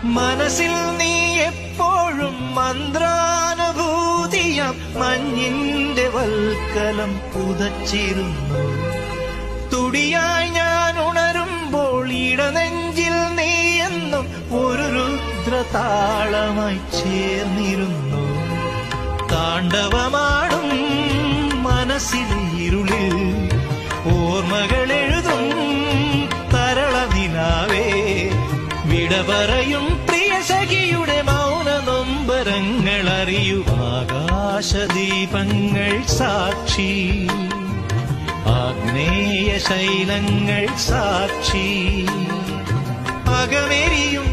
മനസ്സിൽ നീ എപ്പോഴും മന്ത്രാനുഭൂതിയാം മഞ്ഞിന്റെ വൽക്കലം പുതച്ചിരുന്നു. തുടിയായി ഞാൻ ഉണരുമ്പോൾ ഇടനെഞ്ചിൽ നീ എന്നും ഒരു രുദ്രതാളമായി ചേർന്നിരുന്നു. താണ്ഡവമാടും മനസ്സിലെ ഇരുളിൽ ഓർമ്മകൾ എഴുതും തരളനിലാവേ. വിട പറയും പ്രിയ സഖിയുടെ മൗന നൊമ്പരങ്ങൾ അറിയൂ. ആകാശദീപങ്ങൾ സാക്ഷി, ആഗ്നേയ ശൈലങ്ങൾ സാക്ഷി, അകമെരിയും